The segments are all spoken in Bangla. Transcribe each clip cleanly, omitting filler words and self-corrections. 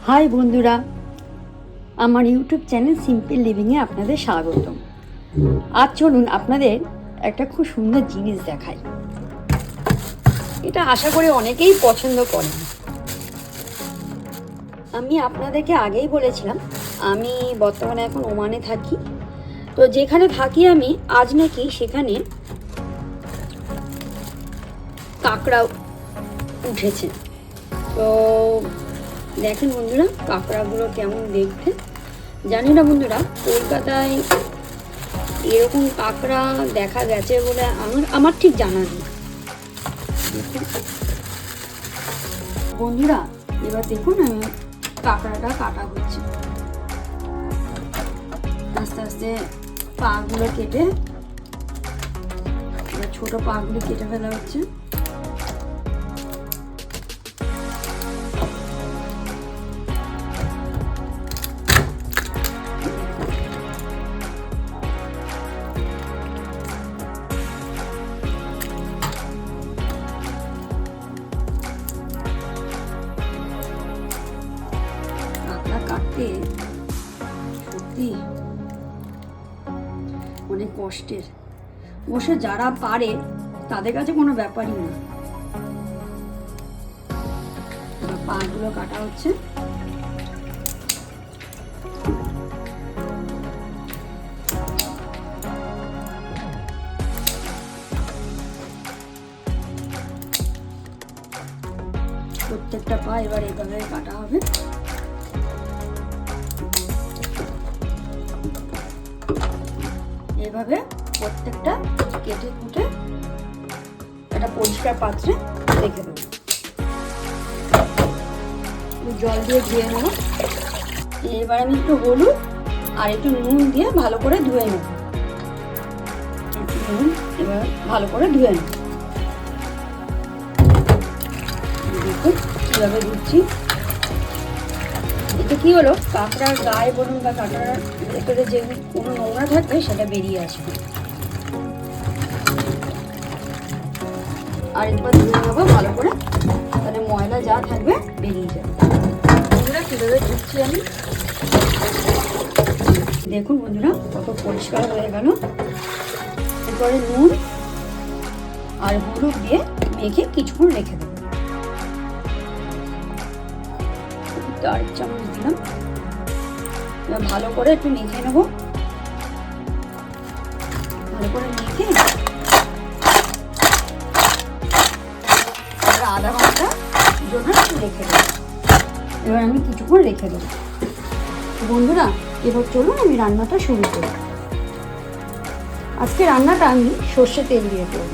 হাই বন্ধুরা, আমার ইউটিউব চ্যানেল সিম্পল লিভিংয়ে আপনাদের স্বাগতম। আজ চলুন আপনাদের একটা খুব সুন্দর জিনিস দেখাই। এটা আশা করি অনেকেই পছন্দ করেন। আমি আপনাদেরকে আগেই বলেছিলাম আমি বর্তমানে এখন ওমানে থাকি। তো যেখানে থাকি আমি আজ নাকি সেখানে কাঁকড়া উঠেছে। তো দেখেন বন্ধুরা, কাঁকড়াগুলো কেমন দেখতে। জানি না বন্ধুরা, কলকাতায় এরকম কাঁকড়া দেখা গেছে বলে আমার ঠিক জানা নেই। বন্ধুরা এবার দেখুন আমি কাঁকড়াটা কাটা হচ্ছে। আস্তে আস্তে পাগুলো কেটে, ছোট পাগুলো কেটে ফেলা হচ্ছে। কাটতে সত্যি অনেক কষ্টের। বসে যারা পারে তাদের কাছে কোনো ব্যাপারই না। পাগুলো কাটা হচ্ছে। প্রত্যেকটা পা এবার এভাবে কাটা হবে। এভাবে প্রত্যেকটা কেটে কুটে একটা পরিষ্কার পাত্রে রেখে দেবো। জল দিয়ে ধুয়ে নেব। এবার আমি একটু হলুদ আর একটু নুন দিয়ে ভালো করে ধুয়ে নেব। এবার ভালো করে ধুয়ে নেব। দেখুন কীভাবে ধুচ্ছি। এতে কি হলো, কাঁকড়ার গায়ে বলুন বা কাঁকড়ার ভেতরে যে কোনো নোংরা থাকবে সেটা বেরিয়ে আসবে। আর একবার ধুয়ে নেবো ভালো করে, তাহলে ময়লা যা থাকবে বেরিয়ে যাবে। বন্ধুরা কীভাবে ধুচ্ছি আমি দেখুন। বন্ধুরা কত পরিষ্কার হয়ে গেল। এরপরে নুন আর হলুদ দিয়ে মেখে কিছুক্ষণ রেখে দেবো। আর এক চামচ দিলাম। এবার ভালো করে একটু মেখে নেব। ভালো করে মেখে আধা ঘন্টা জন্য একটু রেখে দেবো। এবার আমি কিছুক্ষণ রেখে দেবো। বন্ধুরা এবার চলুন আমি রান্নাটা শুরু করি। আজকে রান্নাটা আমি সর্ষে তেল দিয়ে করব।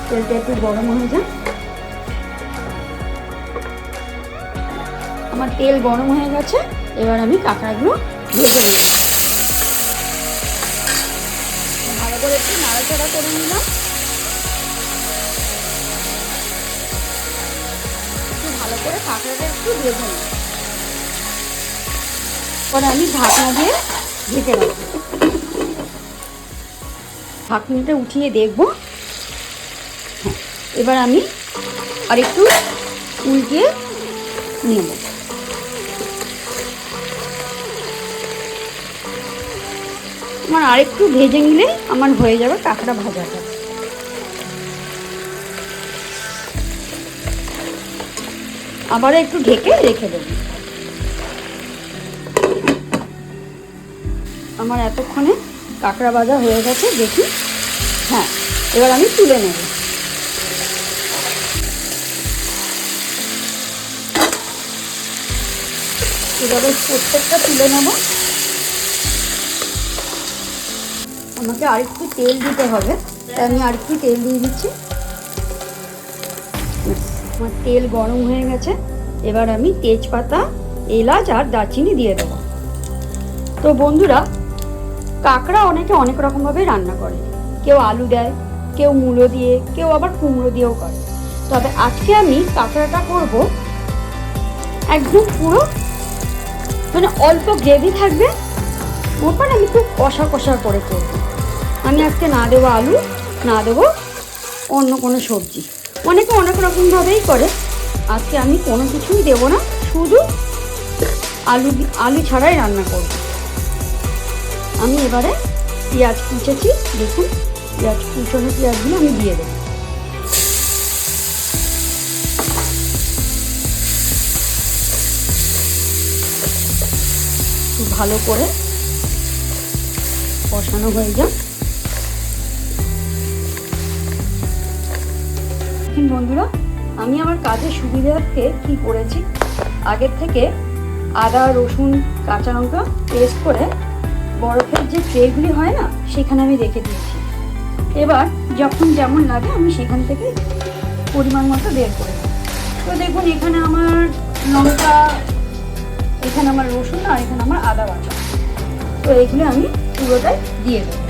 তেলটা একটু গরম হয়ে যায়। আমার তেল গরম হয়ে গেছে। এবার আমি কাঁকড়াগুলো ভেজে নেব। ভালো করে একটু নাড়াচাড়া করে নিলাম। একটু ভালো করে কাঁকড়াটা একটু ভেজে নেব। পরে আমি ঢাকনা দিয়ে ঢেকে রাখবো। ঢাকনাটা উঠিয়ে দেখবো। এবার আমি আরেকটু উল্টিয়ে নেব। আমার আরেকটু ভেজে নিলে আমার হয়ে যাবে কাঁকড়া ভাজাটা। আবার একটু ঢেকে রেখে দেব। আমার এতক্ষণে কাঁকড়া ভাজা হয়ে গেছে দেখি। হ্যাঁ, এবার আমি তুলে নেব। এভাবে প্রত্যেকটা তুলে নেব। আমাকে আরেকটু তেল দিতে হবে, তাই আমি আরেকটু তেল দিয়ে দিচ্ছি। আমার তেল গরম হয়ে গেছে। এবার আমি তেজপাতা, এলাচ আর দারচিনি দিয়ে দেবো। তো বন্ধুরা, কাঁকড়া অনেকে অনেক রকমভাবে রান্না করে। কেউ আলু দেয়, কেউ মূলো দিয়ে, কেউ আবার কুমড়ো দিয়েও করে। তবে আজকে আমি কাঁকড়াটা করব একদম পুরো মানে অল্প গ্রেভি থাকবে, ওপর আমি খুব কষা কষা করে করব। আমি আজকে না দেবো আলু, না দেবো অন্য কোনো সবজি। অনেকে অনেক রকমভাবেই করে, আজকে আমি কোনো কিছুই দেবো না, শুধু আলু ছাড়াই রান্না করব। আমি এবারে পেঁয়াজ কুচেছি, দেখুন কুচনো পেঁয়াজগুলো আমি দিয়ে দেবো। ভালো করে কষানো হয়ে যাক। বন্ধুরা, আমি আমার কাজের সুবিধার্থে কি করেছি, আগের থেকে আদা রসুন কাঁচা লঙ্কা পেস্ট করে বরফের যে ট্রেগুলি হয় না, সেখানে আমি রেখে দিয়েছি। এবার যখন যেমন লাগে আমি সেখান থেকে পরিমাণ মতো বের করে দিই। তো দেখুন, এখানে আমার লঙ্কা, এখানে আমার রসুন, আর এখানে আমার আদা বাটা। তো এগুলো আমি পুরোটাই দিয়ে দেবো।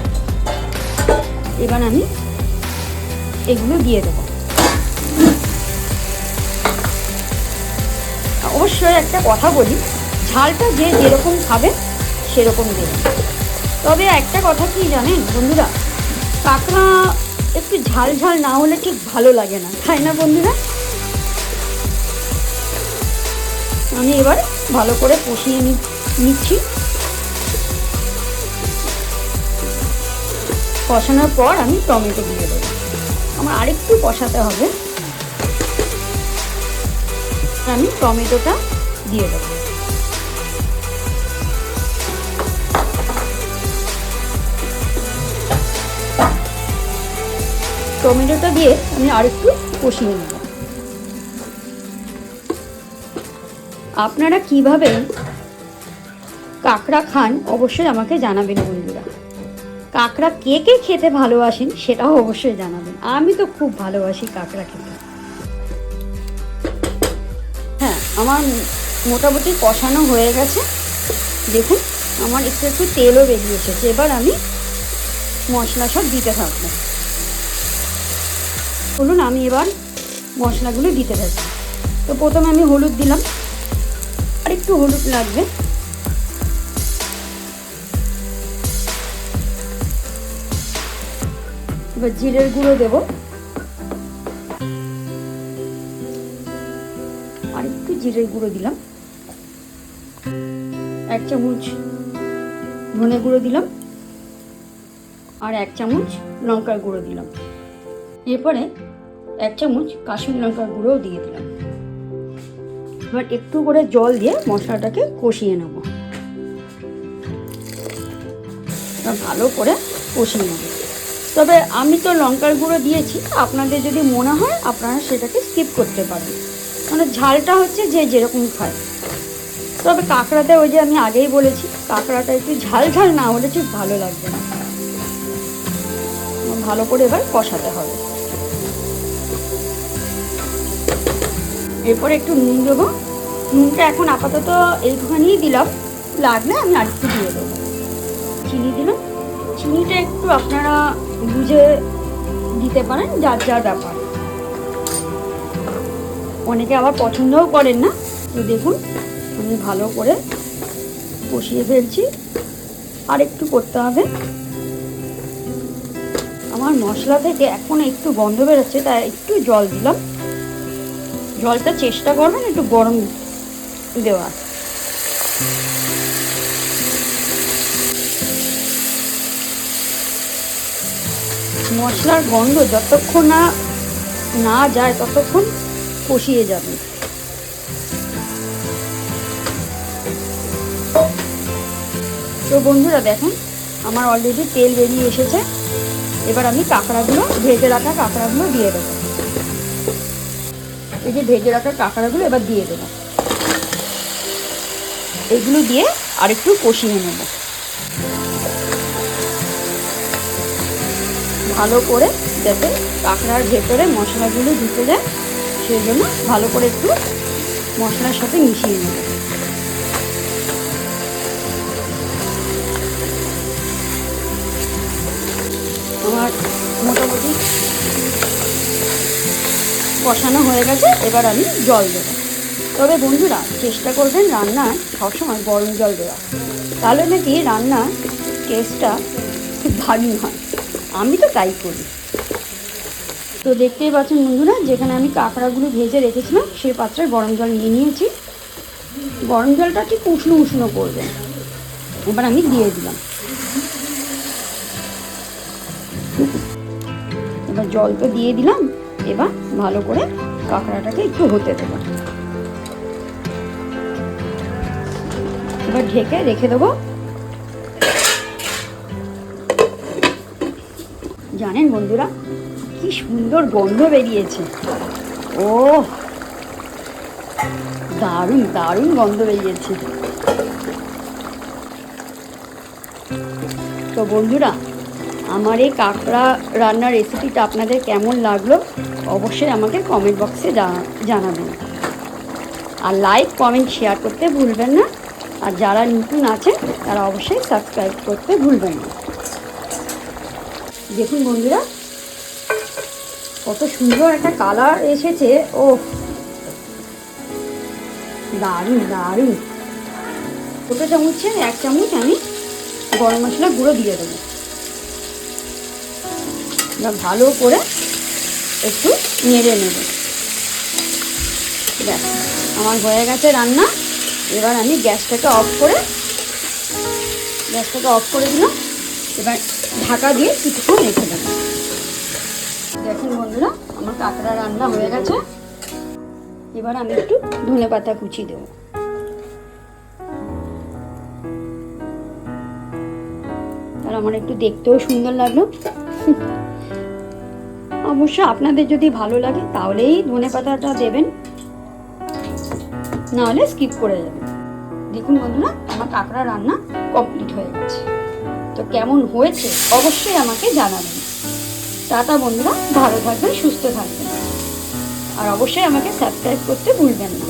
এবার আমি এগুলো দিয়ে দেবো। অবশ্যই একটা কথা বলি, ঝালটা যে যেরকম খাবে সেরকম দেবেন। তবে একটা কথা কি জানেন বন্ধুরা, কাঁকড়া একটু ঝাল ঝাল না হলে ঠিক ভালো লাগে না, তাই না বন্ধুরা? আমি এবার ভালো করে কষিয়ে নিচ্ছি। কষানোর পর আমি টমেটো দিয়ে দেবো। আমার আরেকটু কষাতে হবে, আমি টমেটোটা দিয়ে দেবো। টমেটোটা দিয়ে আমি আরেকটু কষিয়ে নেব। আপনারা কিভাবে কাঁকড়া খান অবশ্যই আমাকে জানাবেন বন্ধুরা। কাঁকড়া কে কে খেতে ভালোবাসেন সেটাও অবশ্যই জানাবেন। আমি তো খুব ভালোবাসি কাঁকড়া খেতে। হ্যাঁ, আমার মোটামুটি কষানো হয়ে গেছে। দেখুন, আমার একটু একটু তেলও বেরিয়ে এসেছে। এবার আমি মশলা সব দিতে থাকবো। বলুন, আমি এবার মশলাগুলো দিতে থাকি। তো প্রথমে আমি হলুদ দিলাম, আর একটু হলুদ লাগবে। এবার জিরের গুঁড়ো দেবো, আর একটু জিরের গুঁড়ো দিলাম। 1 চামচ ধনে গুঁড়ো দিলাম, আর 1 চামচ লঙ্কার গুঁড়ো দিলাম। এরপরে 1 চামচ কাশ্মীরি লঙ্কার গুঁড়োও দিয়ে দিলাম। এবার একটু করে জল দিয়ে মশলাটাকে কষিয়ে নেব। ভালো করে কষিয়ে নেব। তবে আমি তো লঙ্কার গুঁড়ো দিয়েছি, আপনাদের যদি মনে হয় আপনারা সেটাকে স্কিপ করতে পারেন, মানে ঝালটা হচ্ছে যে যেরকম খায়। তবে কাঁকড়াতে ওই যে আমি আগেই বলেছি, কাঁকড়াটা একটু ঝাল ঝাল না হলে ঠিক ভালো লাগবে না। ভালো করে এবার কষাতে হবে। এরপরে একটু নুন দেবো। নুনটা এখন আপাতত এইটুখানিই দিলাম, লাগলে আমি আরেকটু দিয়ে দেবো। চিনি দিলাম। চিনিটা একটু আপনারা বুঝে দিতে পারেন, যার যার ব্যাপার। অনেকে আবার পছন্দও করেন না। তো দেখুন, আমি ভালো করে কষিয়ে ফেলছি, আর একটু করতে হবে। আমার মশলা থেকে এখন একটু গন্ধ বেরোচ্ছে, তাই একটু জল দিলাম। জলটা চেষ্টা করবেন একটু গরম দেওয়ার। মশলার গন্ধ যতক্ষণ না যায় ততক্ষণ কষিয়ে যাবে। তো বন্ধুরা দেখুন, আমার অলরেডি তেল বেরিয়ে এসেছে। এবার আমি কাঁকড়াগুলো, ভেজে রাখা কাঁকড়াগুলো দিয়ে দেবো। এই যে ভেজে রাখা কাঁকড়াগুলো এবার দিয়ে দেবো। এগুলো দিয়ে আরেকটু কষিয়ে নেব ভালো করে, যাতে কাঁকড়ার ভেতরে মশলাগুলো ঢুকে যায়, সেই জন্য ভালো করে একটু মশলার সাথে মিশিয়ে নেব। আমার মোটামুটি কষানো হয়ে গেছে। এবার আমি জল দেবো। তবে বন্ধুরা, চেষ্টা করবেন রান্নায় সবসময় গরম জল দেওয়া, তাহলে নাকি রান্নার টেস্টটা খুব ভালোই হয়। আমি তো তাই করি। তো দেখতেই পাচ্ছেন বন্ধুরা, যেখানে আমি কাঁকড়াগুলো ভেজে রেখেছিলাম সেই পাত্রে গরম জল নিয়ে নিয়েছি। গরম জলটা ঠিক উষ্ণ উষ্ণ করবে। এবার আমি দিয়ে দিলাম। এবার জল তো দিয়ে দিলাম, এবার ভালো করে কাঁকড়াটাকে একটু হতে দেবো। এবার ঢেকে রেখে দেবো। জানেন বন্ধুরা, কি সুন্দর গন্ধ বেরিয়েছে। ও দারুণ দারুণ গন্ধ বেরিয়েছে। তো বন্ধুরা, আমার এই কাঁকড়া রান্নার রেসিপিটা আপনাদের কেমন লাগলো অবশ্যই আমাকে কমেন্ট বক্সে জানাবেন। আর লাইক কমেন্ট শেয়ার করতে ভুলবেন না। আর যারা নতুন আছেন তারা অবশ্যই সাবস্ক্রাইব করতে ভুলবেন না। দেখুন বন্ধুরা, কত সুন্দর একটা কালার এসেছে। ও দারুণ দারুণ। ছোটো চামচে 1 চামচ আমি গরম মশলা গুঁড়ো দিয়ে দেবো। ভালো করে একটু নেড়ে নেব। ব্যাস, আমার হয়ে গেছে রান্না। এবার আমি গ্যাসটাকে অফ করে দিলাম। এবার ঢাকা দিয়ে কিছুক্ষণ রেখে দেবো। দেখুন বন্ধুরা, আমার কাঁকড়া রান্না হয়ে গেছে। এবার আমি একটু ধনেপাতা কুচি দেবো। আর আমার একটু দেখতেও সুন্দর লাগলো। অবশ্য আপনাদের যদি ভালো লাগে তাহলেই ধনেপাতাটা দেবেন, নাহলে স্কিপ করে যাবেন। দেখুন বন্ধুরা, আমার কাঁকড়া রান্না কমপ্লিট হয়ে গেছে। তো কেমন হয়েছে অবশ্যই আমাকে জানাবেন। টাটা বন্ধুরা, ভালো থাকবেন, সুস্থ থাকবেন। আর অবশ্যই আমাকে সাবস্ক্রাইব করতে ভুলবেন না।